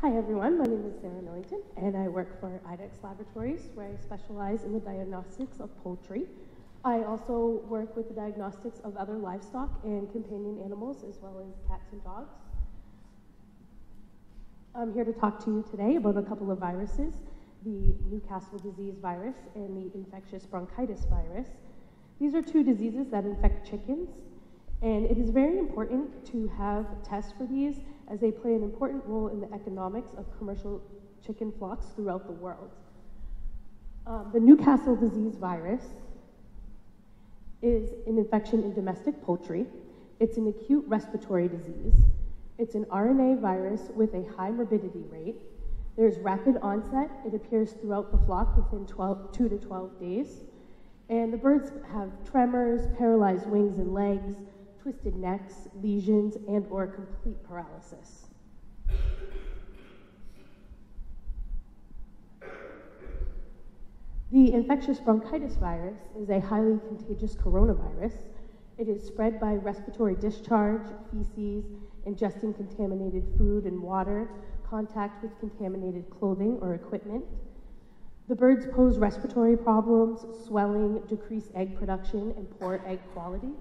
Hi everyone, my name is Sarah Millington and I work for Idexx Laboratories where I specialize in the diagnostics of poultry. I also work with the diagnostics of other livestock and companion animals as well as cats and dogs. I'm here to talk to you today about a couple of viruses, the Newcastle disease virus and the infectious bronchitis virus. These are two diseases that infect chickens, and it is very important to have tests for these as they play an important role in the economics of commercial chicken flocks throughout the world. The Newcastle disease virus is an infection in domestic poultry. It's an acute respiratory disease. It's an RNA virus with a high morbidity rate. There's rapid onset. It appears throughout the flock within 2 to 12 days. And the birds have tremors, paralyzed wings and legs, twisted necks, lesions, and or complete paralysis. The infectious bronchitis virus is a highly contagious coronavirus. It is spread by respiratory discharge, feces, ingesting contaminated food and water, contact with contaminated clothing or equipment. The birds pose respiratory problems, swelling, decreased egg production, and poor egg quality.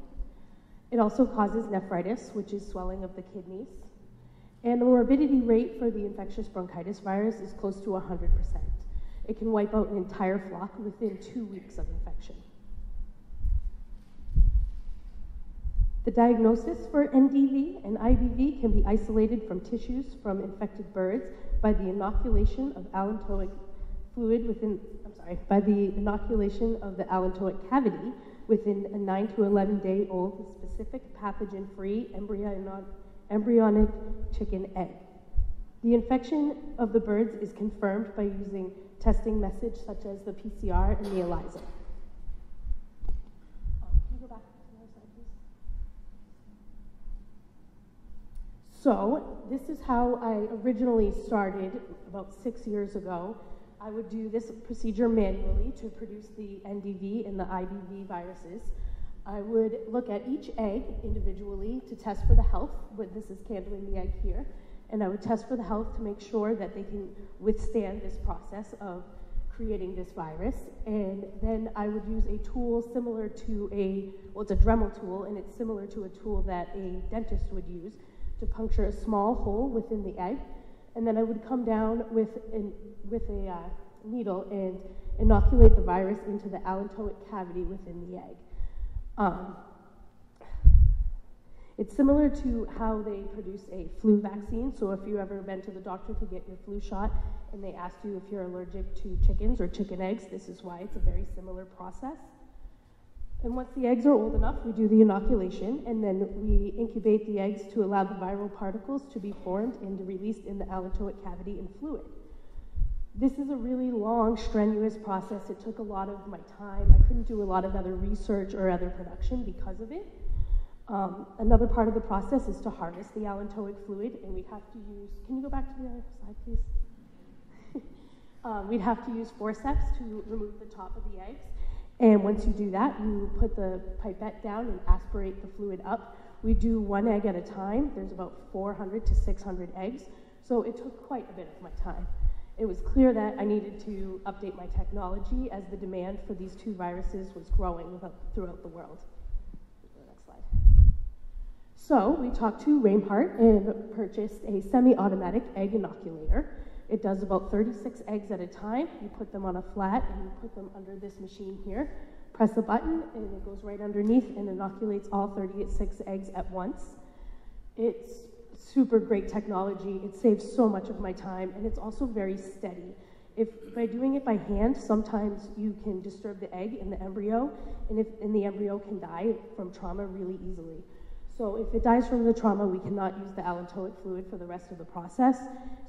It also causes nephritis, which is swelling of the kidneys. And the morbidity rate for the infectious bronchitis virus is close to 100%. It can wipe out an entire flock within 2 weeks of infection. The diagnosis for NDV and IBV can be isolated from tissues from infected birds by the inoculation of allantoic fluid by the inoculation of the allantoic cavity within a 9 to 11 day old specific pathogen-free embryonic chicken egg. The infection of the birds is confirmed by using testing methods such as the PCR and the ELISA. Can you go back to the other side, please? So this is how I originally started about 6 years ago. I would do this procedure manually to produce the NDV and the IBV viruses. I would look at each egg individually to test for the health, but this is candling the egg here, and I would test for the health to make sure that they can withstand this process of creating this virus. And then I would use a tool similar to it's a Dremel tool, and it's similar to a tool that a dentist would use to puncture a small hole within the egg. And then I would come down with a needle and inoculate the virus into the allantoic cavity within the egg. It's similar to how they produce a flu vaccine. So if you've ever been to the doctor to get your flu shot and they asked you if you're allergic to chickens or chicken eggs, this is why it's a very similar process. And once the eggs are old enough, we do the inoculation, and then we incubate the eggs to allow the viral particles to be formed and released in the allantoic cavity and fluid. This is a really long, strenuous process. It took a lot of my time. I couldn't do a lot of other research or other production because of it. Another part of the process is to harness the allantoic fluid, and we'd have to use, can you go back to the other side, please? We'd have to use forceps to remove the top of the eggs. And once you do that, you put the pipette down and aspirate the fluid up. We do one egg at a time. There's about 400 to 600 eggs. So it took quite a bit of my time. It was clear that I needed to update my technology as the demand for these two viruses was growing throughout the world. Next slide. So we talked to Reinhardt and purchased a semi-automatic egg inoculator. It does about 36 eggs at a time. You put them on a flat and you put them under this machine here. Press a button and it goes right underneath and inoculates all 36 eggs at once. It's super great technology. It saves so much of my time, and it's also very steady. By doing it by hand, sometimes you can disturb the egg in the embryo, and the embryo can die from trauma really easily. So if it dies from the trauma, we cannot use the allantoic fluid for the rest of the process.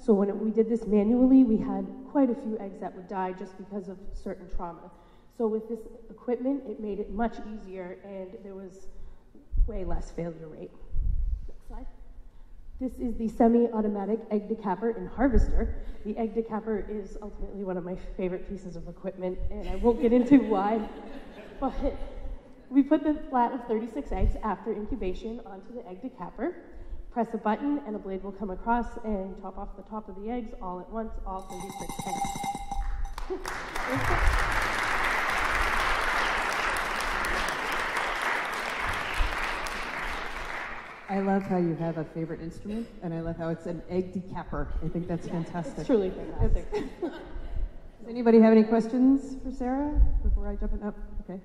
So when we did this manually, we had quite a few eggs that would die just because of certain trauma. So with this equipment, it made it much easier, and there was way less failure rate. Next slide. This is the semi-automatic egg decapper and harvester. The egg decapper is ultimately one of my favorite pieces of equipment, and I won't get into why, but we put the flat of 36 eggs after incubation onto the egg decapper, press a button and a blade will come across and chop off the top of the eggs all at once, all 36 eggs. I love how you have a favorite instrument, and I love how it's an egg decapper. I think that's fantastic. It's truly fantastic. Does anybody have any questions for Sarah before I jump in? Oh, okay.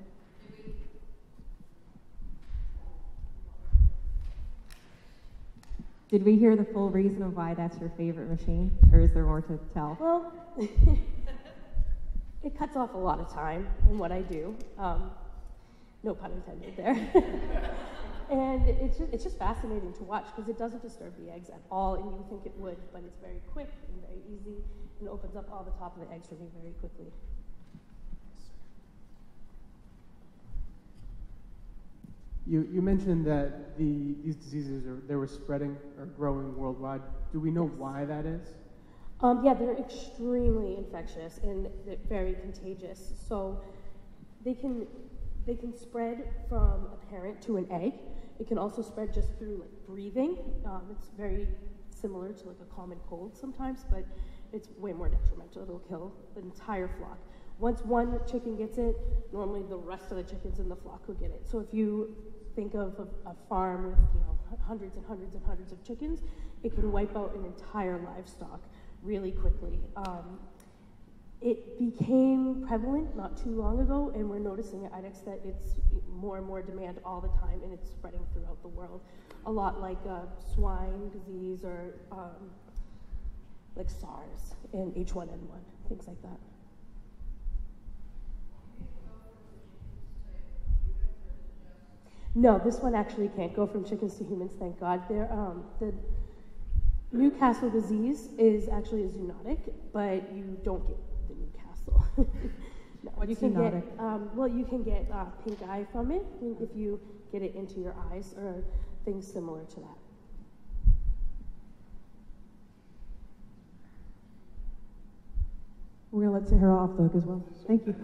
Did we hear the full reason of why that's your favorite machine, or is there more to tell? Well, it cuts off a lot of time in what I do. No pun intended there. And it's just fascinating to watch because it doesn't disturb the eggs at all, and you think it would, but it's very quick and very easy, and opens up all the top of the eggs for me very quickly. You mentioned that these diseases they were spreading or growing worldwide. Do we know why that is? Yeah, they're extremely infectious and they're very contagious. So they can spread from a parent to an egg. It can also spread just through like breathing. It's very similar to like a common cold sometimes, but it's way more detrimental. It'll kill the entire flock. Once one chicken gets it, normally the rest of the chickens in the flock will get it. So if you think of a farm with hundreds and hundreds and hundreds of chickens, it can wipe out an entire livestock really quickly. It became prevalent not too long ago, and we're noticing at Idexx that it's more and more demand all the time, and it's spreading throughout the world. A lot like swine disease or like SARS and H1N1, things like that. No, this one actually can't go from chickens to humans, thank God. The Newcastle disease is actually a zoonotic, but you don't get the Newcastle. No, What's you can zoonotic? You can get pink eye from it if you get it into your eyes or things similar to that. We're going to let Sarah off the hook as well. Thank you.